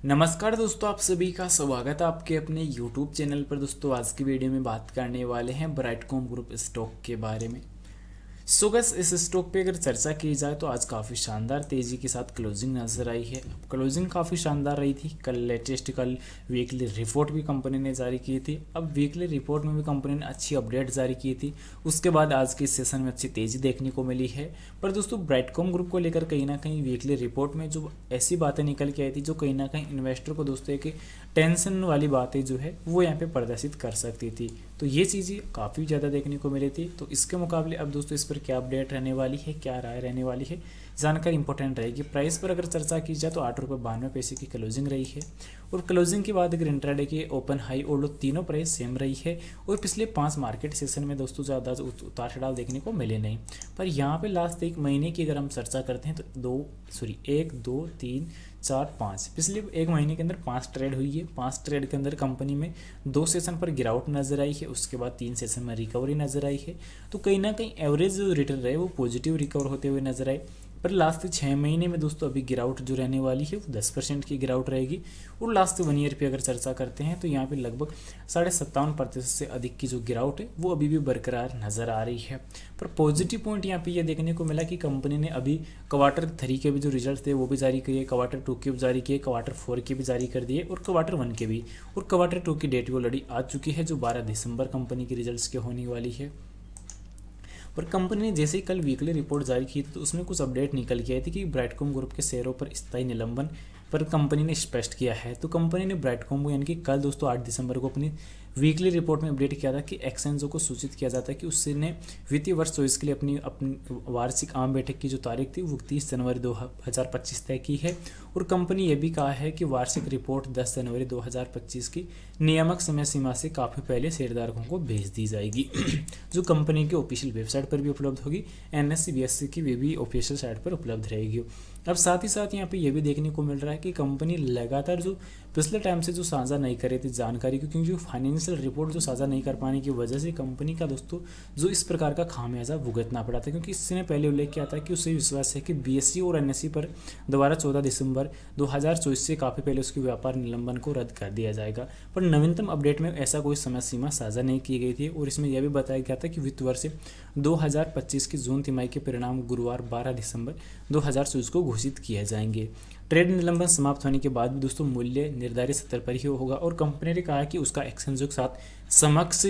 नमस्कार दोस्तों, आप सभी का स्वागत है आपके अपने YouTube चैनल पर। दोस्तों आज की वीडियो में बात करने वाले हैं ब्राइटकॉम ग्रुप स्टॉक के बारे में। सो गैस, इस स्टॉक पे अगर चर्चा की जाए तो आज काफ़ी शानदार तेज़ी के साथ क्लोजिंग नजर आई है। क्लोजिंग काफ़ी शानदार रही थी। कल वीकली रिपोर्ट भी कंपनी ने जारी की थी। अब वीकली रिपोर्ट में भी कंपनी ने अच्छी अपडेट जारी की थी। उसके बाद आज के सेशन में अच्छी तेज़ी देखने को मिली है। पर दोस्तों ब्राइटकॉम ग्रुप को लेकर कहीं ना कहीं वीकली रिपोर्ट में जो ऐसी बातें निकल के आई थी जो कहीं ना कहीं इन्वेस्टर को दोस्तों एक टेंशन वाली बातें जो है वो यहाँ पे प्रदर्शित कर सकती थी। तो ये चीज़ें काफ़ी ज़्यादा देखने को मिली थी। तो इसके मुकाबले अब दोस्तों इस पर क्या अपडेट रहने वाली है, क्या राय रहने वाली है, जानकारी इंपॉर्टेंट रहेगी। प्राइस पर अगर चर्चा की जाए तो 8 रुपये 92 पैसे की क्लोजिंग रही है। और क्लोजिंग के बाद अगर इंट्राडे के ओपन हाई और लो तीनों प्राइस सेम रही है। और पिछले 5 मार्केट सेशन में दोस्तों ज़्यादा उतार चढ़ाव देखने को मिले नहीं। पर यहाँ पे लास्ट एक महीने की अगर हम चर्चा करते हैं तो 1 2 3 4 5 पिछले एक महीने के अंदर 5 ट्रेड हुई है। 5 ट्रेड के अंदर कंपनी में 2 सेशन पर गिरावट नजर आई है, उसके बाद 3 सेशन में रिकवरी नजर आई है। तो कहीं ना कहीं एवरेज जो रिटर्न रहे वो पॉजिटिव रिकवर होते हुए नजर आए। पर लास्ट 6 महीने में दोस्तों अभी गिरावट जो रहने वाली है वो 10% की गिरावट रहेगी। और लास्ट 1 ईयर पे अगर चर्चा करते हैं तो यहाँ पे लगभग 57.5% से अधिक की जो गिरावट है वो अभी भी बरकरार नजर आ रही है। पर पॉजिटिव पॉइंट यहाँ पे ये देखने को मिला कि कंपनी ने अभी Q3 के भी जो रिजल्ट थे वो भी जारी किए, Q2 के भी जारी किए, Q4 के भी जारी कर दिए और Q1 के भी। और Q2 की डेट भी ऑलरेडी आ चुकी है जो 12 दिसंबर कंपनी की रिजल्ट्स के होने वाली है। पर कंपनी ने जैसे ही कल वीकली रिपोर्ट जारी की थी तो उसमें कुछ अपडेट निकल के आई थी कि ब्राइटकॉम ग्रुप के शेयरों पर स्थायी निलंबन पर कंपनी ने स्पष्ट किया है। तो कंपनी ने ब्राइटकॉम को यानी कि कल दोस्तों 8 दिसंबर को अपनी वीकली रिपोर्ट में अपडेट किया था कि एक्सचेंजों को सूचित किया जाता है कि उसने वित्तीय वर्ष 24 के लिए अपनी वार्षिक आम बैठक की जो तारीख थी वो 30 जनवरी 2025 तय की है। और कंपनी ये भी कहा है कि वार्षिक रिपोर्ट 10 जनवरी 2025 की नियामक समय सीमा से काफ़ी पहले शेयरधारकों को भेज दी जाएगी जो कंपनी की ऑफिशियल वेबसाइट पर भी उपलब्ध होगी। NSE BSE की वे भी ऑफिशियल साइट पर उपलब्ध रहेगी। अब साथ ही साथ यहाँ पे ये भी देखने को मिल रहा है कि कंपनी लगातार जो पिछले टाइम से जो साझा नहीं कर रही थी जानकारी को, क्योंकि फाइनेंशियल रिपोर्ट जो साझा नहीं कर पाने की वजह से कंपनी का दोस्तों जो इस प्रकार का खामियाजा भुगतना पड़ा था। क्योंकि इसने पहले उल्लेख किया था कि उसे विश्वास है कि BSE और NSE पर दोबारा 14 दिसंबर 2024 से काफ़ी पहले उसके व्यापार निलंबन को रद्द कर दिया जाएगा। पर नवीनतम अपडेट में ऐसा कोई समय सीमा साझा नहीं की गई थी। और इसमें यह भी बताया गया था कि वित्त वर्ष 2025 की जून तिमाही के परिणाम गुरुवार 12 दिसंबर 2024 को घोषित किए जाएंगे। ट्रेड निलंबन समाप्त होने के बाद भी दोस्तों मूल्य निर्धारित स्तर पर ही होगा। और कंपनी ने कहा कि उसका एक्सचेंजों के साथ समक्ष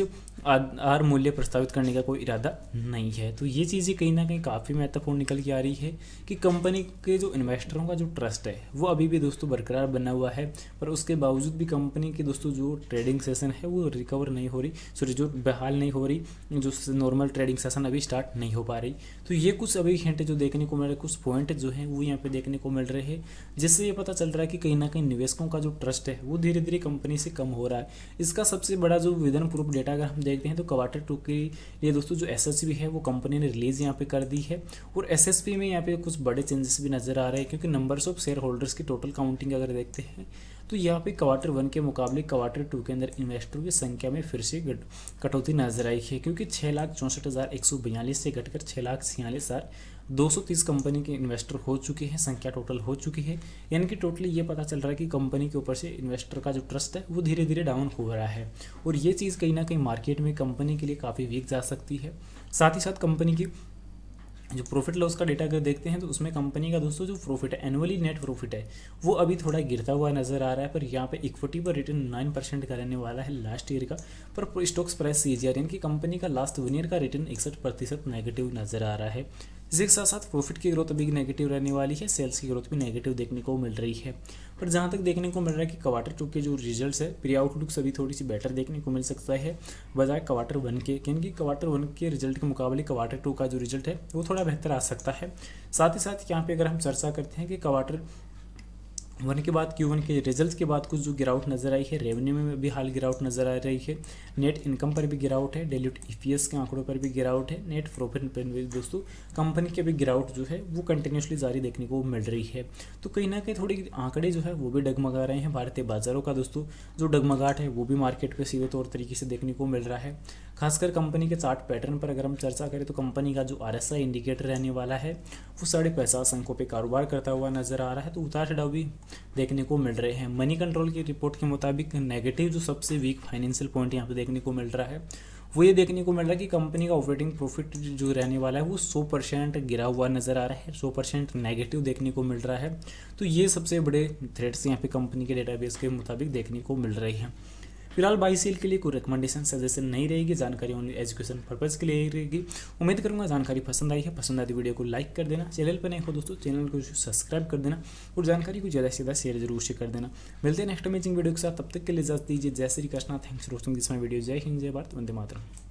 आधार मूल्य प्रस्तावित करने का कोई इरादा नहीं है। तो ये चीज़ें कहीं ना कहीं काफ़ी महत्वपूर्ण निकल के आ रही है कि कंपनी के जो इन्वेस्टरों का जो ट्रस्ट है वो अभी भी दोस्तों बरकरार बना हुआ है। पर उसके बावजूद भी कंपनी की दोस्तों जो ट्रेडिंग सेशन है वो रिकवर नहीं हो रही, सॉरी जो बहाल नहीं हो रही, जो नॉर्मल ट्रेडिंग सेशन अभी स्टार्ट नहीं हो पा रही। तो ये कुछ अभी हिंट जो देखने को मिल रहे, कुछ पॉइंट जो है वो यहाँ पे देखने को मिल रहे हैं, जिससे ये पता चल रहा है कि कहीं ना कहीं निवेशकों का जो ट्रस्ट है वो धीरे धीरे कंपनी से कम हो रहा है। इसका सबसे बड़ा जो विजन प्रूफ डेटा अगर हम देखते हैं तो Q2 के लिए दोस्तों जो SSP है वो कंपनी ने रिलीज यहाँ पे कर दी है। और SSP में यहाँ पे कुछ बड़े चेंजेस भी नजर आ रहे हैं, क्योंकि नंबर्स ऑफ शेयर होल्डर्स की टोटल काउंटिंग अगर देखते हैं तो यहाँ पे Q1 के मुकाबले Q2 के अंदर इन्वेस्टरों की संख्या में फिर से कटौती नजर आई है, क्योंकि 6,64,142 से घटकर 6,46,230 कंपनी के इन्वेस्टर हो चुके हैं, संख्या टोटल हो चुकी है। यानी कि टोटली ये पता चल रहा है कि कंपनी के ऊपर से इन्वेस्टर का जो ट्रस्ट है वो धीरे धीरे डाउन हो रहा है। और ये चीज़ कहीं ना कहीं मार्केट में कंपनी के लिए काफ़ी वीक जा सकती है। साथ ही साथ कंपनी की जो प्रॉफिट लॉस का डेटा अगर देखते हैं तो उसमें कंपनी का दोस्तों जो प्रॉफिट है, एनुअली नेट प्रॉफिट है, वो अभी थोड़ा गिरता हुआ नजर आ रहा है। पर यहाँ पे इक्विटी पर रिटर्न 9% का रहने वाला है लास्ट ईयर का। पर स्टॉक्स प्राइस CAGR यानी कि कंपनी का लास्ट 1 ईयर का रिटर्न 61% नेगेटिव नजर आ रहा है। इसी के साथ साथ प्रॉफिट की ग्रोथ अभी नेगेटिव रहने वाली है, सेल्स की ग्रोथ भी नेगेटिव देखने को मिल रही है। पर जहाँ तक देखने को मिल रहा है कि Q2 के जो रिजल्ट्स है प्री आउटलुक्स अभी थोड़ी सी बेटर देखने को मिल सकता है बजाय Q1 के, क्योंकि Q1 के रिजल्ट के मुकाबले Q2 का जो रिजल्ट है वो थोड़ा बेहतर आ सकता है। साथ ही साथ यहाँ पे अगर हम चर्चा करते हैं कि Q1 के बाद Q1 के रिजल्ट के बाद कुछ जो गिरावट नजर आई है, रेवेन्यू में भी हाल गिरावट नजर आ रही है, नेट इनकम पर भी गिरावट है, डाइल्यूट EPS के आंकड़ों पर भी गिरावट है, नेट प्रॉफिट पर भी दोस्तों कंपनी के भी गिरावट जो है वो कंटिन्यूसली जारी देखने को मिल रही है। तो कहीं ना कहीं थोड़ी आंकड़े जो है वो भी डगमगा रहे हैं। भारतीय बाजारों का दोस्तों जो डगमगाहट है वो भी मार्केट पर सीधे तौर तरीके से देखने को मिल रहा है। खासकर कंपनी के चार्ट पैटर्न पर अगर हम चर्चा करें तो कंपनी का जो RSI इंडिकेटर रहने वाला है वो 50.5 अंकों पे कारोबार करता हुआ नजर आ रहा है। तो उतार चढ़ाव भी देखने को मिल रहे हैं। मनी कंट्रोल की रिपोर्ट के मुताबिक नेगेटिव जो सबसे वीक फाइनेंशियल पॉइंट यहाँ पे देखने को मिल रहा है वो ये देखने को मिल रहा है कि कंपनी का ऑपरेटिंग प्रॉफिट जो रहने वाला है वो 100% गिरा हुआ नज़र आ रहा है, 100% नेगेटिव देखने को मिल रहा है। तो ये सबसे बड़े थ्रेट्स यहाँ पे कंपनी के डेटाबेस के मुताबिक देखने को मिल रही हैं। फिलहाल बाई सेल के लिए कोई रिकमेंडेशन सजेशन नहीं रहेगी, जानकारी ओनली एजुकेशन पर्पज़ के लिए ही रहेगी। उम्मीद करूंगा जानकारी पसंद आई है। पसंद आई तो वीडियो को लाइक कर देना, चैनल पर नए हो दोस्तों चैनल को सब्सक्राइब कर देना और जानकारी को ज़्यादा से ज़्यादा शेयर जरूर से कर देना। मिलते हैं नेक्स्ट अमेजिंग वीडियो के साथ, तब तक के लिए इजाजत दीजिए। जय Shri Krishna, thanks for watching this my video. जय हिंद, जय भारत, वंदे मातरम।